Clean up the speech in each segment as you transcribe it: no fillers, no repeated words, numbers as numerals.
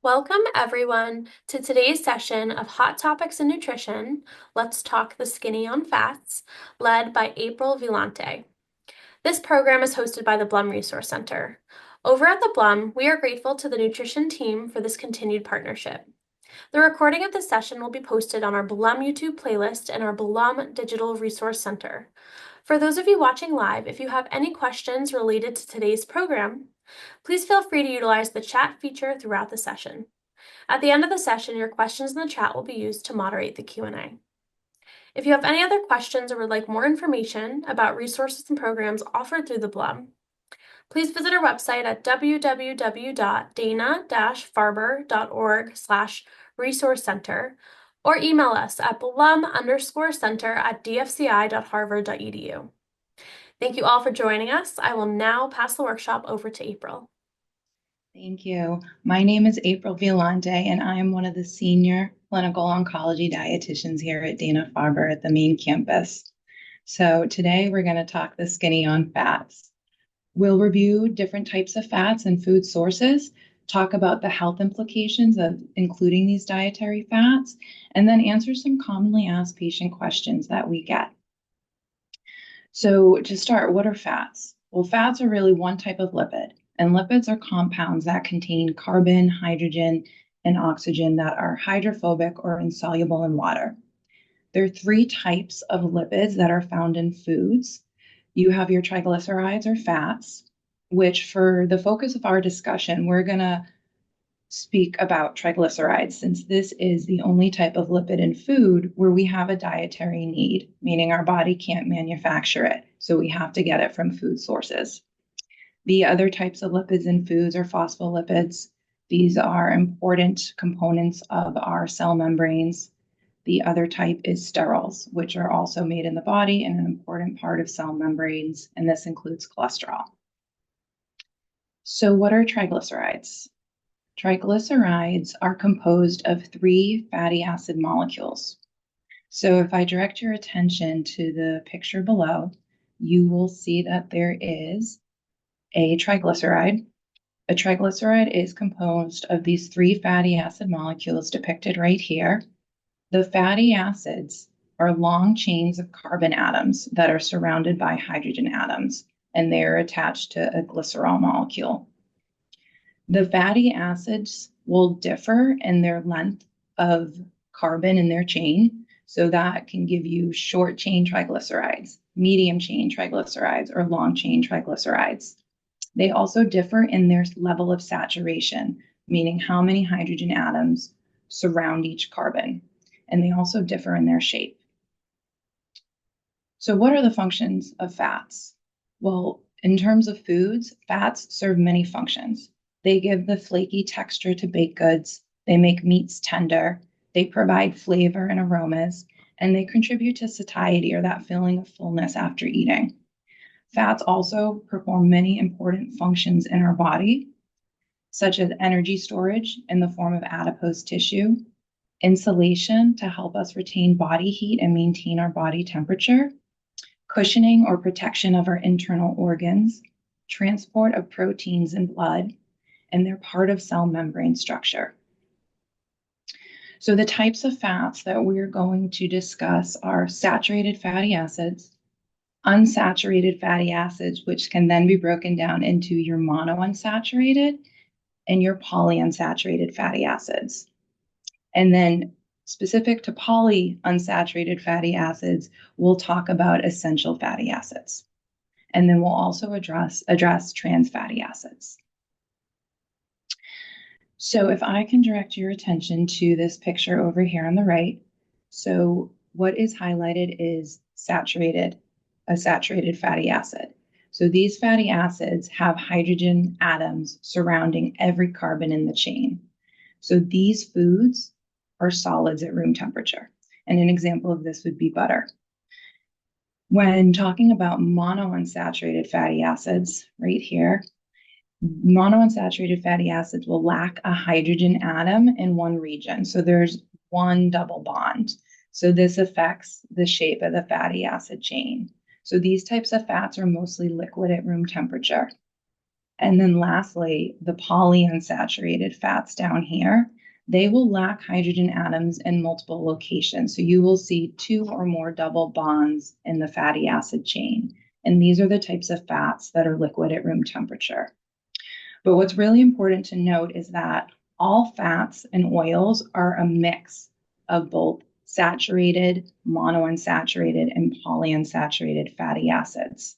Welcome, everyone, to today's session of Hot Topics in Nutrition. Let's Talk the Skinny on Fats, led by April Villante. This program is hosted by the Blum Resource Center. Over at the Blum, we are grateful to the nutrition team for this continued partnership. The recording of this session will be posted on our Blum YouTube playlist and our Blum Digital Resource Center. For those of you watching live, if you have any questions related to today's program, please feel free to utilize the chat feature throughout the session. At the end of the session, your questions in the chat will be used to moderate the Q&A. If you have any other questions or would like more information about resources and programs offered through the Blum, please visit our website at www.dana-farber.org/resource center or email us at blum_center@dfci.harvard.edu. Thank you all for joining us. I will now pass the workshop over to April. Thank you. My name is April Villante, and I am one of the senior clinical oncology dietitians here at Dana-Farber at the main campus. So today we're going to talk the skinny on fats. We'll review different types of fats and food sources, talk about the health implications of including these dietary fats, and then answer some commonly asked patient questions that we get. So to start, what are fats? Well, fats are really one type of lipid. And lipids are compounds that contain carbon, hydrogen, and oxygen that are hydrophobic or insoluble in water. There are three types of lipids that are found in foods. You have your triglycerides or fats, which for the focus of our discussion, we're going to speak about triglycerides since this is the only type of lipid in food where we have a dietary need, meaning our body can't manufacture it. So we have to get it from food sources. The other types of lipids in foods are phospholipids. These are important components of our cell membranes. The other type is sterols, which are also made in the body and an important part of cell membranes, and this includes cholesterol. So what are triglycerides? Triglycerides are composed of three fatty acid molecules. So if I direct your attention to the picture below, you will see that there is a triglyceride. A triglyceride is composed of these three fatty acid molecules depicted right here. The fatty acids are long chains of carbon atoms that are surrounded by hydrogen atoms, and they're attached to a glycerol molecule. The fatty acids will differ in their length of carbon in their chain, so that can give you short chain triglycerides, medium chain triglycerides, or long chain triglycerides. They also differ in their level of saturation, meaning how many hydrogen atoms surround each carbon. And they also differ in their shape. So what are the functions of fats? Well, in terms of foods, fats serve many functions. They give the flaky texture to baked goods. They make meats tender. They provide flavor and aromas, and they contribute to satiety or that feeling of fullness after eating. Fats also perform many important functions in our body, such as energy storage in the form of adipose tissue, insulation to help us retain body heat and maintain our body temperature, cushioning or protection of our internal organs, transport of proteins in blood, and they're part of cell membrane structure. So the types of fats that we're going to discuss are saturated fatty acids, unsaturated fatty acids, which can then be broken down into your monounsaturated and your polyunsaturated fatty acids. And then specific to polyunsaturated fatty acids, we'll talk about essential fatty acids. And then we'll also address trans fatty acids. So if I can direct your attention to this picture over here on the right, so what is highlighted is a saturated fatty acid. So these fatty acids have hydrogen atoms surrounding every carbon in the chain. So these foods are solids at room temperature. And an example of this would be butter. When talking about monounsaturated fatty acids, right here, monounsaturated fatty acids will lack a hydrogen atom in one region. So there's one double bond. So this affects the shape of the fatty acid chain. So these types of fats are mostly liquid at room temperature. And then lastly, the polyunsaturated fats down here, they will lack hydrogen atoms in multiple locations. So you will see two or more double bonds in the fatty acid chain. And these are the types of fats that are liquid at room temperature. But what's really important to note is that all fats and oils are a mix of both saturated, monounsaturated, and polyunsaturated fatty acids.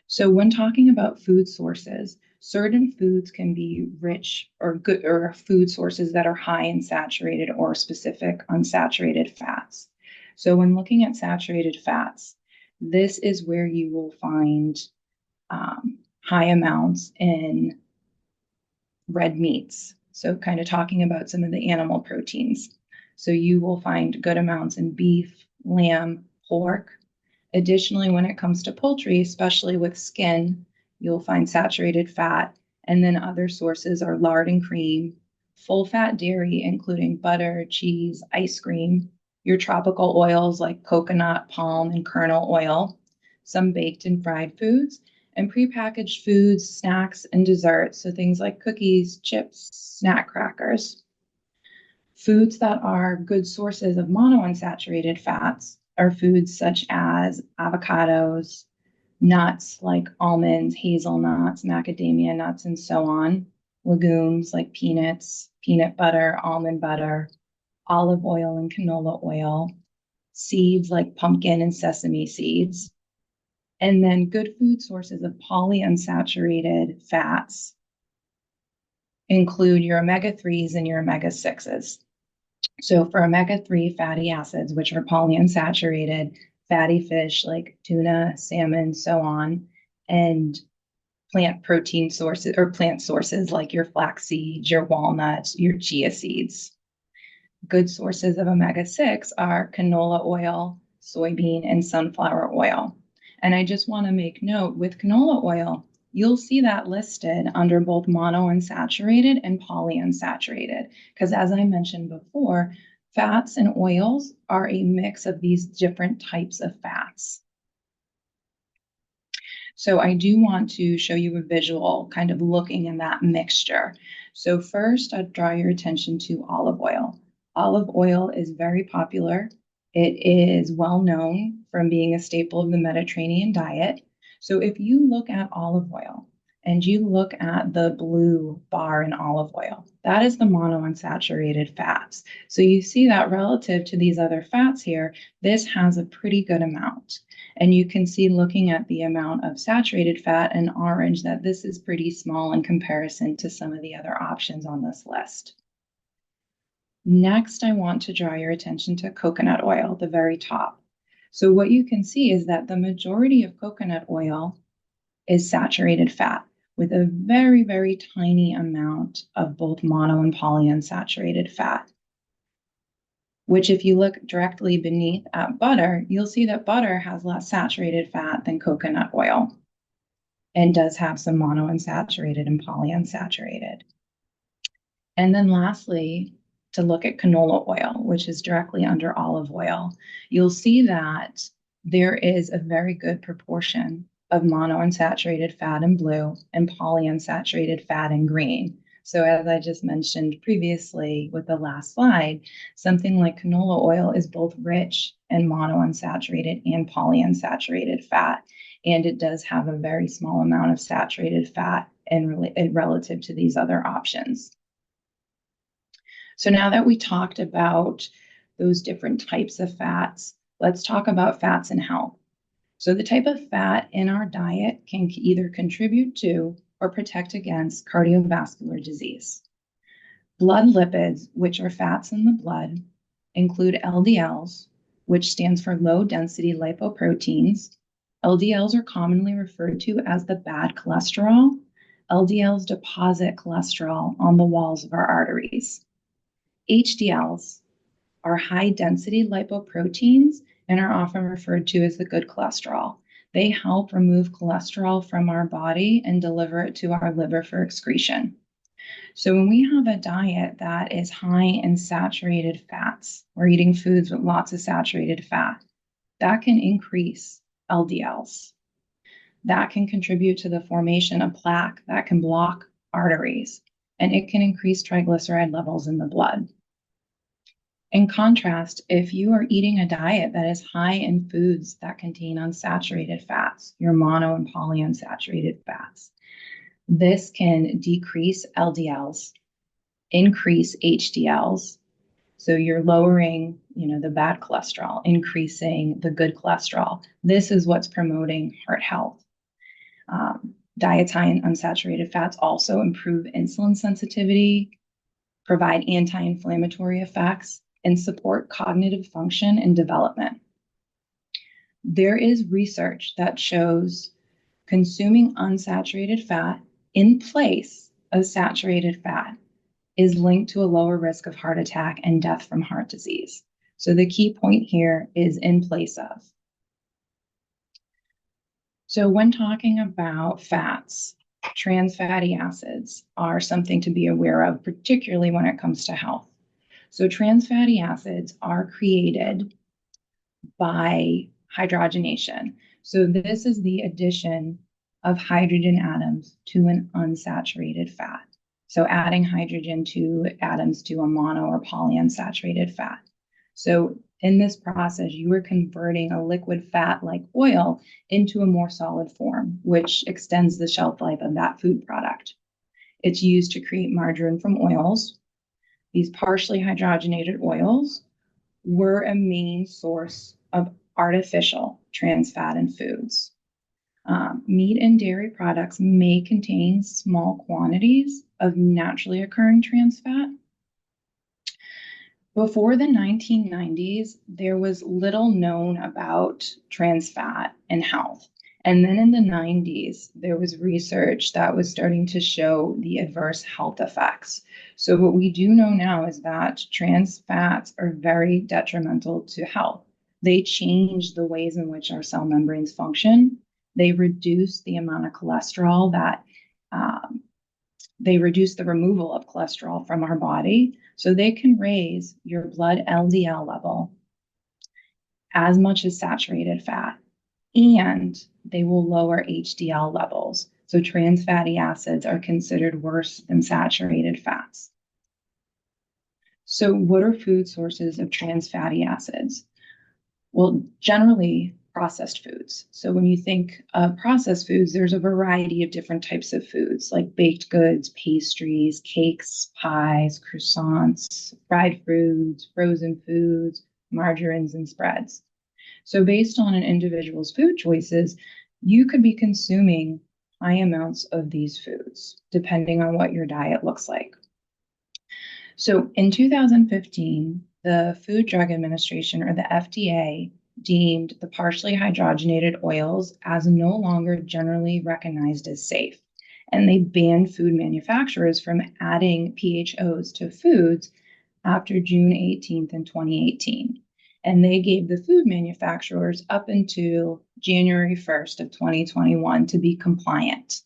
So when talking about food sources, certain foods can be rich or good or food sources that are high in saturated or specific unsaturated fats. So when looking at saturated fats, this is where you will find high amounts in red meats. So kind of talking about some of the animal proteins. So you will find good amounts in beef, lamb, pork. Additionally, when it comes to poultry, especially with skin, you'll find saturated fat. And then other sources are lard and cream, full fat dairy, including butter, cheese, ice cream, your tropical oils like coconut, palm, and kernel oil, some baked and fried foods, and prepackaged foods, snacks, and desserts. So things like cookies, chips, snack crackers. Foods that are good sources of monounsaturated fats are foods such as avocados, nuts like almonds, hazelnuts, macadamia nuts, and so on, legumes like peanuts, peanut butter, almond butter, olive oil and canola oil, seeds like pumpkin and sesame seeds. And then good food sources of polyunsaturated fats include your omega-3s and your omega-6s. So for omega-3 fatty acids, which are polyunsaturated, fatty fish like tuna, salmon, so on, and plant protein sources or plant sources like your flax seeds, your walnuts, your chia seeds. Good sources of omega-6 are canola oil, soybean, and sunflower oil. And I just want to make note with canola oil, you'll see that listed under both monounsaturated and polyunsaturated. Because as I mentioned before, fats and oils are a mix of these different types of fats. So I do want to show you a visual kind of looking in that mixture. So first, I'd draw your attention to olive oil. Olive oil is very popular. It is well known from being a staple of the Mediterranean diet. So if you look at olive oil and you look at the blue bar in olive oil, that is the monounsaturated fats. So you see that relative to these other fats here, this has a pretty good amount. And you can see looking at the amount of saturated fat in orange that this is pretty small in comparison to some of the other options on this list. Next, I want to draw your attention to coconut oil, the very top. So what you can see is that the majority of coconut oil is saturated fat with a very, very tiny amount of both mono and polyunsaturated fat, which if you look directly beneath at butter, you'll see that butter has less saturated fat than coconut oil and does have some monounsaturated and polyunsaturated. And then lastly, to look at canola oil, which is directly under olive oil, you'll see that there is a very good proportion of monounsaturated fat in blue and polyunsaturated fat in green. So as I just mentioned previously with the last slide, something like canola oil is both rich and monounsaturated and polyunsaturated fat. And it does have a very small amount of saturated fat in relative to these other options. So now that we talked about those different types of fats, let's talk about fats and health. So the type of fat in our diet can either contribute to or protect against cardiovascular disease. Blood lipids, which are fats in the blood, include LDLs, which stands for low density lipoproteins. LDLs are commonly referred to as the bad cholesterol. LDLs deposit cholesterol on the walls of our arteries. HDLs are high density lipoproteins and are often referred to as the good cholesterol. They help remove cholesterol from our body and deliver it to our liver for excretion. So when we have a diet that is high in saturated fats, we're eating foods with lots of saturated fat, that can increase LDLs. That can contribute to the formation of plaque that can block arteries, and it can increase triglyceride levels in the blood. In contrast, if you are eating a diet that is high in foods that contain unsaturated fats, your mono and polyunsaturated fats, this can decrease LDLs, increase HDLs. So you're lowering, the bad cholesterol, increasing the good cholesterol. This is what's promoting heart health. Dietary unsaturated fats also improve insulin sensitivity, provide anti-inflammatory effects, and support cognitive function and development. There is research that shows consuming unsaturated fat in place of saturated fat is linked to a lower risk of heart attack and death from heart disease. So the key point here is in place of. So when talking about fats, trans fatty acids are something to be aware of, particularly when it comes to health. So trans fatty acids are created by hydrogenation. So this is the addition of hydrogen atoms to an unsaturated fat. So adding hydrogen to atoms to a mono or polyunsaturated fat. So in this process, you are converting a liquid fat like oil into a more solid form, which extends the shelf life of that food product. It's used to create margarine from oils. These partially hydrogenated oils were a main source of artificial trans fat in foods. Meat and dairy products may contain small quantities of naturally occurring trans fat. Before the 1990s, there was little known about trans fat and health. And then in the 90s, there was research that was starting to show the adverse health effects. So, what we do know now is that trans fats are very detrimental to health. They change the ways in which our cell membranes function. They reduce the amount of cholesterol that they reduce the removal of cholesterol from our body. So they can raise your blood LDL level as much as saturated fat, and they will lower HDL levels. So trans fatty acids are considered worse than saturated fats. So what are food sources of trans fatty acids? Well, generally processed foods. So when you think of processed foods, there's a variety of different types of foods like baked goods, pastries, cakes, pies, croissants, fried foods, frozen foods, margarines, and spreads. So based on an individual's food choices, you could be consuming high amounts of these foods, depending on what your diet looks like. So in 2015, the Food Drug Administration, or the FDA, deemed the partially hydrogenated oils as no longer generally recognized as safe. And they banned food manufacturers from adding PHOs to foods after June 18th in 2018. And they gave the food manufacturers up until January 1st of 2021 to be compliant.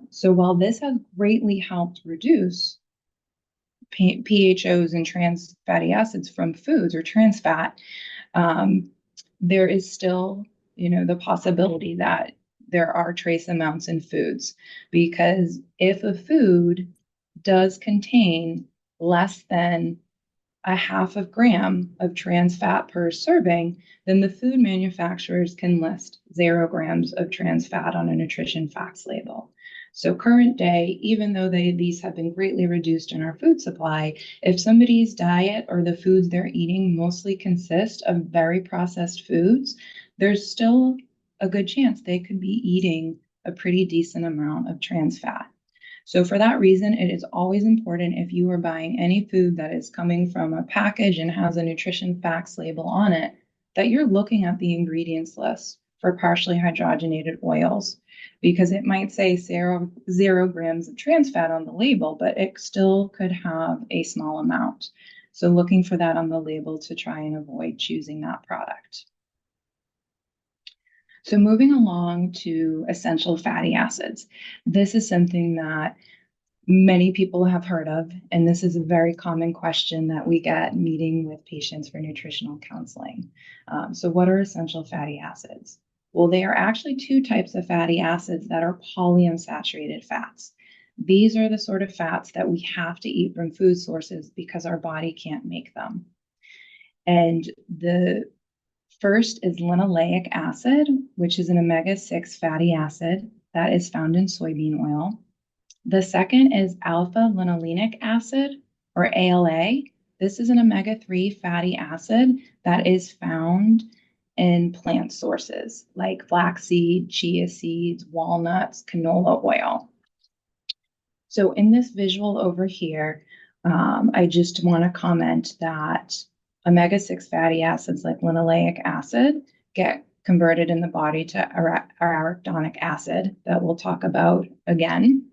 So while this has greatly helped reduce PHOs and trans fatty acids from foods or trans fat, there is still, the possibility that there are trace amounts in foods, because if a food does contain less than a half a gram of trans fat per serving, then the food manufacturers can list 0 grams of trans fat on a nutrition facts label. So current day, even though these have been greatly reduced in our food supply, if somebody's diet or the foods they're eating mostly consist of very processed foods, there's still a good chance they could be eating a pretty decent amount of trans fat. So for that reason, it is always important, if you are buying any food that is coming from a package and has a nutrition facts label on it, that you're looking at the ingredients list for partially hydrogenated oils, because it might say 0 grams of trans fat on the label, but it still could have a small amount. So looking for that on the label to try and avoid choosing that product. So moving along to essential fatty acids. This is something that many people have heard of, and this is a very common question that we get meeting with patients for nutritional counseling. So what are essential fatty acids? Well, they are actually two types of fatty acids that are polyunsaturated fats. These are the sort of fats that we have to eat from food sources because our body can't make them. And the first is linoleic acid, which is an omega-6 fatty acid that is found in soybean oil. The second is alpha linolenic acid, or ALA. This is an omega-3 fatty acid that is found in plant sources like flaxseed, chia seeds, walnuts, canola oil. So in this visual over here, I just want to comment that omega-6 fatty acids like linoleic acid get converted in the body to arachidonic acid that we'll talk about again.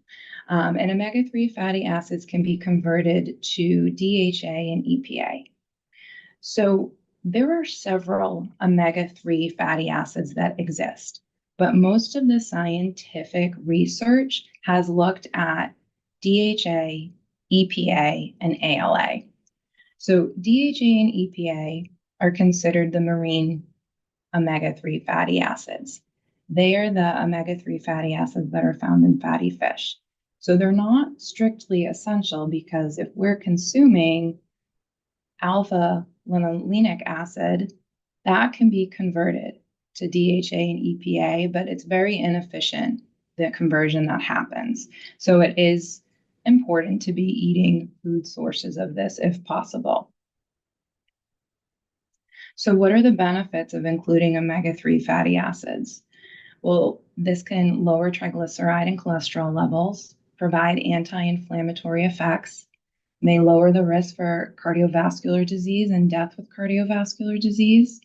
And omega-3 fatty acids can be converted to DHA and EPA. So there are several omega-3 fatty acids that exist, but most of the scientific research has looked at DHA, EPA, and ALA. So DHA and EPA are considered the marine omega-3 fatty acids. They are the omega-3 fatty acids that are found in fatty fish. So they're not strictly essential because if we're consuming alpha linolenic acid, that can be converted to DHA and EPA, but it's very inefficient, the conversion that happens. So it is important to be eating food sources of this if possible. So what are the benefits of including omega-3 fatty acids? Well, this can lower triglyceride and cholesterol levels, provide anti-inflammatory effects, may lower the risk for cardiovascular disease and death with cardiovascular disease.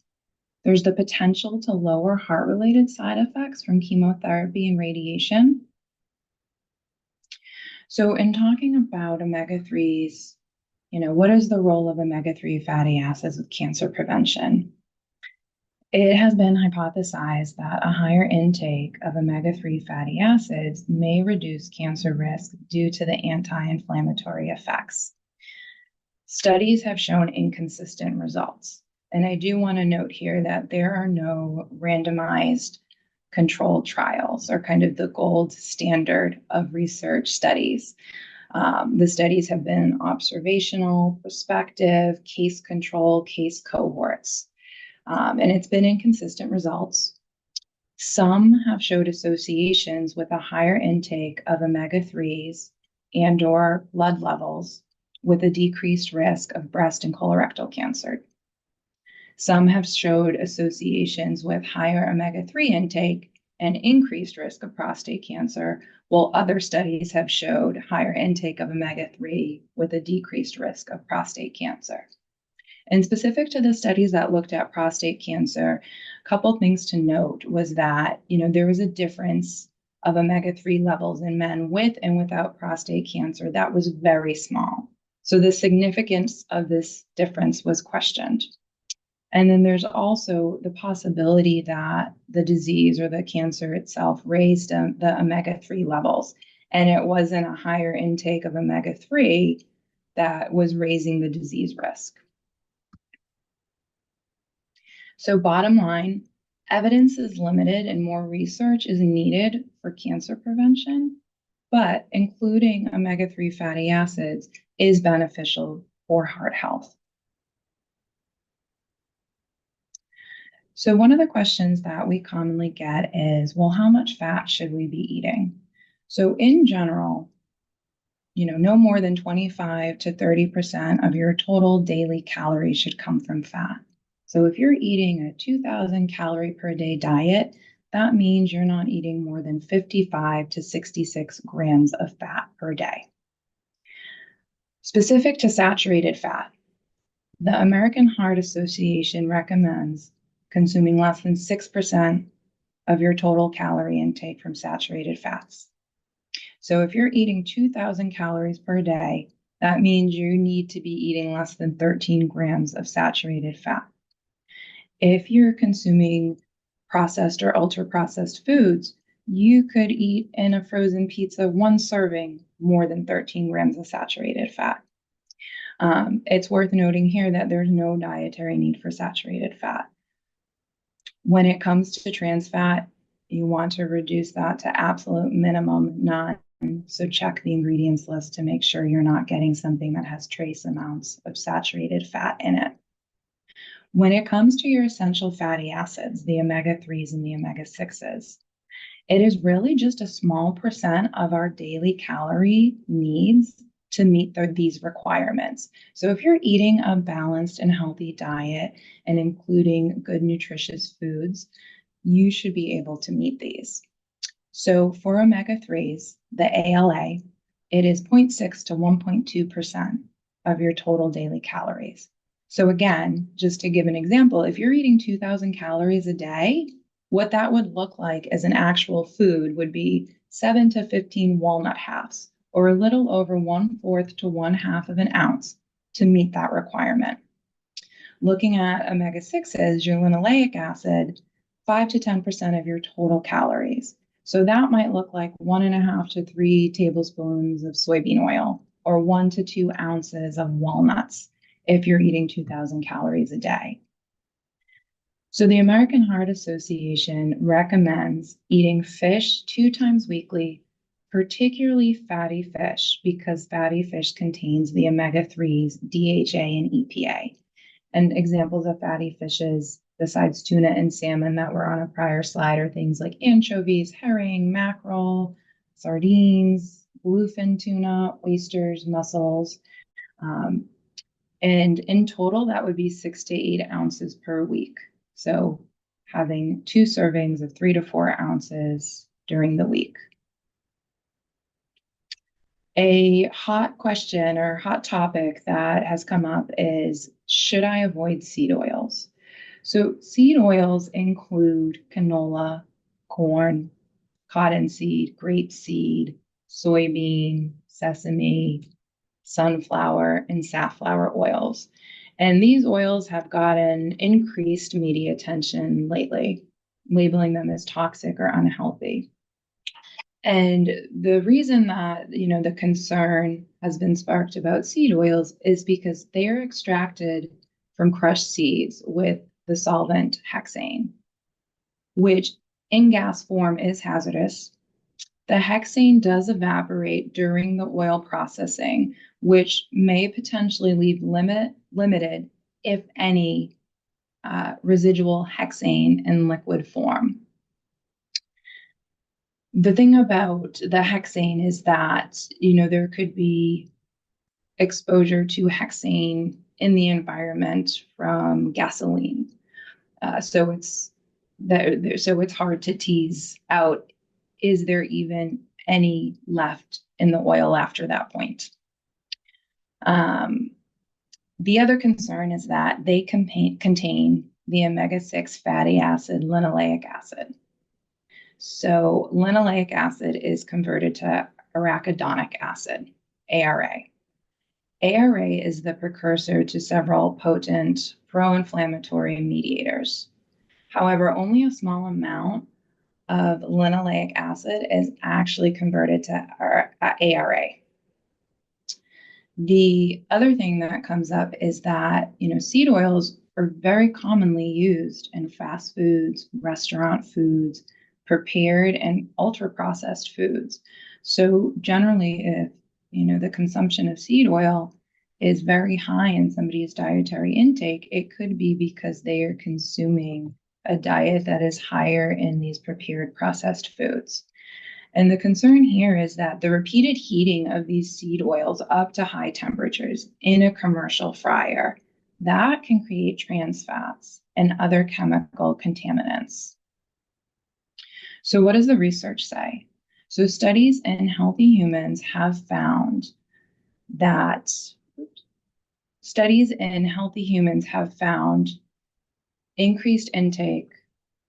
There's the potential to lower heart-related side effects from chemotherapy and radiation. So in talking about omega-3s, what is the role of omega-3 fatty acids with cancer prevention? It has been hypothesized that a higher intake of omega-3 fatty acids may reduce cancer risk due to the anti-inflammatory effects. Studies have shown inconsistent results. And I do want to note here that there are no randomized controlled trials or kind of the gold standard of research studies. The studies have been observational, prospective, case control, case cohorts, and it's been inconsistent results. Some have showed associations with a higher intake of omega-3s and or blood levels with a decreased risk of breast and colorectal cancer. Some have showed associations with higher omega-3 intake and increased risk of prostate cancer, while other studies have showed higher intake of omega-3 with a decreased risk of prostate cancer. And specific to the studies that looked at prostate cancer, a couple things to note was that, there was a difference of omega-3 levels in men with and without prostate cancer that was very small. So the significance of this difference was questioned. And then there's also the possibility that the disease or the cancer itself raised the omega-3 levels, and it wasn't a higher intake of omega-3 that was raising the disease risk. So bottom line, evidence is limited and more research is needed for cancer prevention, but including omega-3 fatty acids is beneficial for heart health. So one of the questions that we commonly get is, well, how much fat should we be eating? So in general, no more than 25 to 30% of your total daily calories should come from fat. So if you're eating a 2,000 calorie per day diet, that means you're not eating more than 55 to 66 grams of fat per day. Specific to saturated fat, the American Heart Association recommends consuming less than 6% of your total calorie intake from saturated fats. So if you're eating 2,000 calories per day, that means you need to be eating less than 13 grams of saturated fat. If you're consuming processed or ultra-processed foods, you could eat in a frozen pizza one serving more than 13 grams of saturated fat. It's worth noting here that there's no dietary need for saturated fat. When it comes to trans fat, you want to reduce that to absolute minimum, none. So check the ingredients list to make sure you're not getting something that has trace amounts of saturated fat in it. When it comes to your essential fatty acids, the omega-3s and the omega-6s, it is really just a small percent of our daily calorie needs to meet these requirements. So if you're eating a balanced and healthy diet and including good nutritious foods, you should be able to meet these. So for omega-3s, the ALA, it is 0.6 to 1.2% of your total daily calories. So again, just to give an example, if you're eating 2,000 calories a day, what that would look like as an actual food would be 7 to 15 walnut halves, or a little over 1/4 to 1/2 of an ounce to meet that requirement. Looking at omega-6s, your linoleic acid, 5 to 10% of your total calories. So that might look like 1.5 to 3 tablespoons of soybean oil or 1 to 2 ounces of walnuts if you're eating 2,000 calories a day. So the American Heart Association recommends eating fish 2 times weekly, particularly fatty fish, because fatty fish contains the omega-3s, DHA, and EPA. And examples of fatty fishes, besides tuna and salmon that were on a prior slide, are things like anchovies, herring, mackerel, sardines, bluefin tuna, oysters, mussels. Um, and in total, that would be 6 to 8 ounces per week. So having 2 servings of 3 to 4 ounces during the week. A hot question or hot topic that has come up is, should I avoid seed oils? So seed oils include canola, corn, cottonseed, grapeseed, soybean, sesame, sunflower, and safflower oils. And these oils have gotten increased media attention lately, labeling them as toxic or unhealthy. And the reason that, the concern has been sparked about seed oils is because they are extracted from crushed seeds with the solvent hexane, which in gas form is hazardous. The hexane does evaporate during the oil processing, which may potentially leave limited, if any, residual hexane in liquid form. The thing about the hexane is that, there could be exposure to hexane in the environment from gasoline. So it's hard to tease out, is there even any left in the oil after that point? The other concern is that they contain the omega-6 fatty acid, linoleic acid. So linoleic acid is converted to arachidonic acid, ARA. ARA is the precursor to several potent pro-inflammatory mediators. However, only a small amount of linoleic acid is actually converted to ARA. The other thing that comes up is that, seed oils are very commonly used in fast foods, restaurant foods, prepared and ultra processed foods. So generally, if, the consumption of seed oil is very high in somebody's dietary intake, it could be because they are consuming a diet that is higher in these prepared processed foods. And the concern here is that the repeated heating of these seed oils up to high temperatures in a commercial fryer, that can create trans fats and other chemical contaminants. So what does the research say? So studies in healthy humans have found that increased intake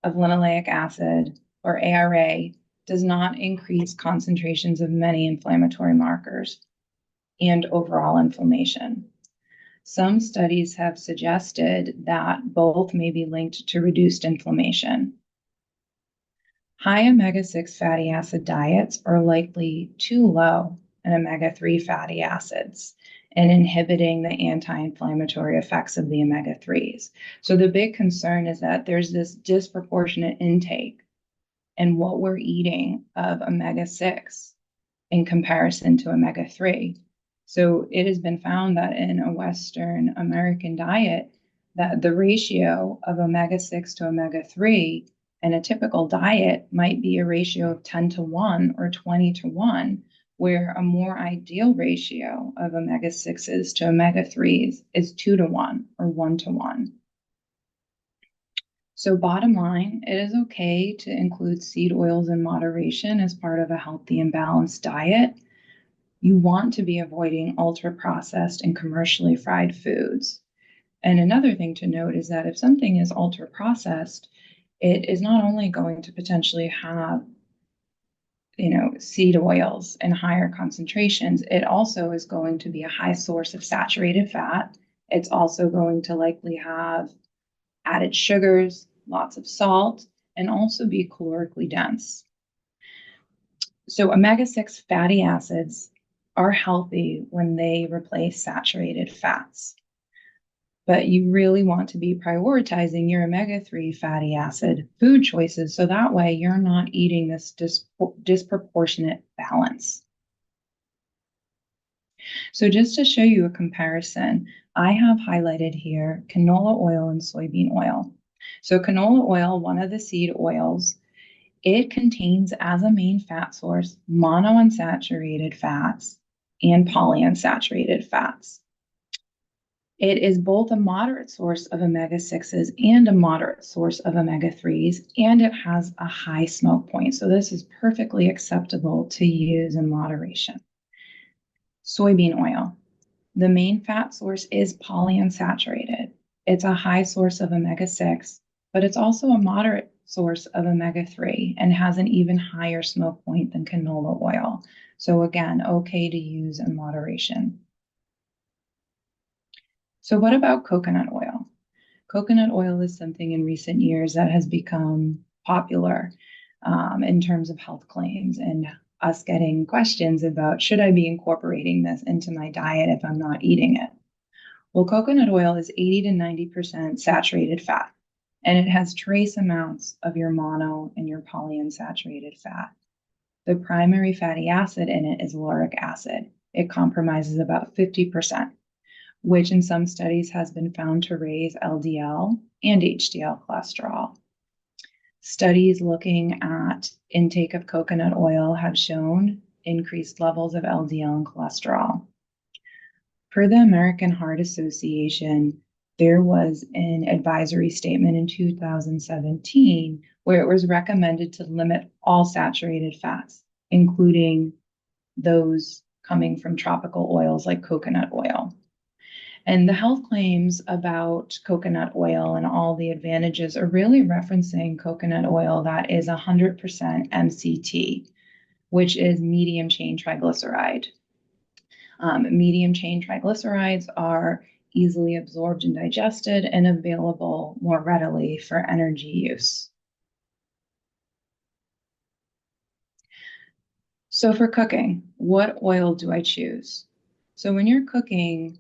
of linoleic acid, or ARA, does not increase concentrations of many inflammatory markers and overall inflammation. Some studies have suggested that both may be linked to reduced inflammation. High omega-6 fatty acid diets are likely too low in omega-3 fatty acids. and inhibiting the anti-inflammatory effects of the omega-3s. So the big concern is that there's this disproportionate intake in what we're eating of omega-6 in comparison to omega-3. So it has been found that in a Western American diet, that the ratio of omega-6 to omega-3 in a typical diet might be a ratio of 10 to 1 or 20 to 1, where a more ideal ratio of omega-6s to omega-3s is 2 to 1 or 1 to 1. So bottom line, it is okay to include seed oils in moderation as part of a healthy and balanced diet. You want to be avoiding ultra-processed and commercially fried foods. And another thing to note is that if something is ultra-processed, it is not only going to potentially have, seed oils in higher concentrations, it also is going to be a high source of saturated fat. It's also going to likely have added sugars, lots of salt, and also be calorically dense. So omega-6 fatty acids are healthy when they replace saturated fats. But you really want to be prioritizing your omega-3 fatty acid food choices so that way you're not eating this disproportionate balance. So just to show you a comparison, I have highlighted here canola oil and soybean oil. So canola oil, one of the seed oils, it contains as a main fat source monounsaturated fats and polyunsaturated fats. It is both a moderate source of omega-6s and a moderate source of omega-3s, and it has a high smoke point. So this is perfectly acceptable to use in moderation. Soybean oil. The main fat source is polyunsaturated. It's a high source of omega-6, but it's also a moderate source of omega-3 and has an even higher smoke point than canola oil. So again, okay to use in moderation. So what about coconut oil? Coconut oil is something in recent years that has become popular in terms of health claims and us getting questions about, should I be incorporating this into my diet if I'm not eating it? Well, coconut oil is 80 to 90% saturated fat, and it has trace amounts of your mono and your polyunsaturated fat. The primary fatty acid in it is lauric acid. It compromises about 50%, which in some studies has been found to raise LDL and HDL cholesterol. Studies looking at intake of coconut oil have shown increased levels of LDL and cholesterol. Per the American Heart Association, there was an advisory statement in 2017 where it was recommended to limit all saturated fats, including those coming from tropical oils like coconut oil. And the health claims about coconut oil and all the advantages are really referencing coconut oil that is 100% MCT, which is medium chain triglyceride. Medium chain triglycerides are easily absorbed and digested and available more readily for energy use. So for cooking, what oil do I choose? So when you're cooking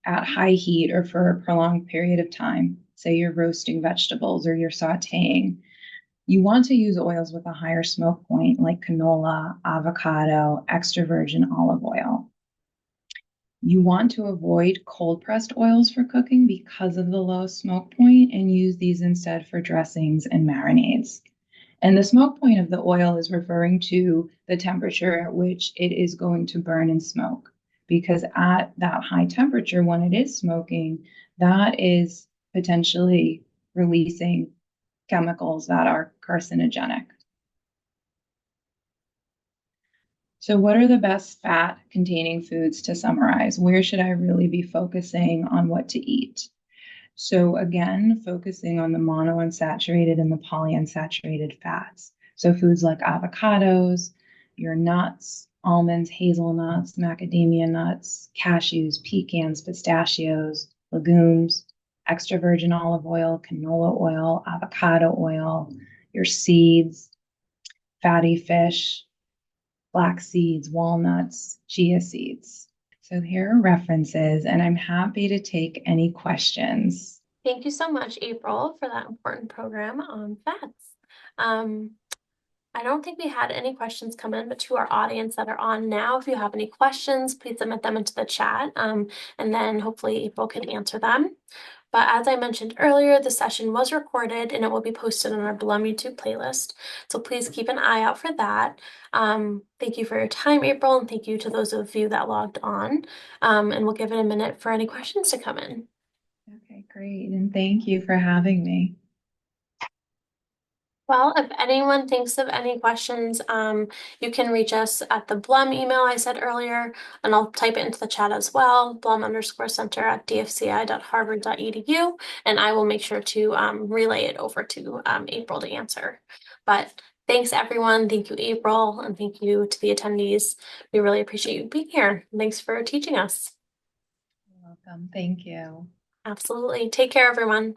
at high heat or for a prolonged period of time, say you're roasting vegetables or you're sauteing, you want to use oils with a higher smoke point like canola, avocado, extra virgin olive oil. You want to avoid cold pressed oils for cooking because of the low smoke point and use these instead for dressings and marinades. And the smoke point of the oil is referring to the temperature at which it is going to burn and smoke. Because at that high temperature, when it is smoking, that is potentially releasing chemicals that are carcinogenic. So what are the best fat containing foods to summarize? Where should I really be focusing on what to eat? So again, focusing on the monounsaturated and the polyunsaturated fats. So foods like avocados, your nuts, almonds, hazelnuts, macadamia nuts, cashews, pecans, pistachios, legumes, extra virgin olive oil, canola oil, avocado oil, your seeds, fatty fish, flax seeds, walnuts, chia seeds. So here are references, and I'm happy to take any questions. Thank you so much, April, for that important program on fats. Um, I don't think we had any questions come in, but to our audience that are on now, if you have any questions, please submit them into the chat, and then hopefully April can answer them. But as I mentioned earlier, the session was recorded and it will be posted on our Blum YouTube playlist. So please keep an eye out for that. Thank you for your time, April, and thank you to those of you that logged on. And we'll give it a minute for any questions to come in. Okay, great. And thank you for having me. Well, if anyone thinks of any questions, you can reach us at the Blum email I said earlier, and I'll type it into the chat as well, blum_center@dfci.harvard.edu, and I will make sure to relay it over to April to answer. But thanks, everyone. Thank you, April, and thank you to the attendees. We really appreciate you being here. Thanks for teaching us. You're welcome. Thank you. Absolutely. Take care, everyone.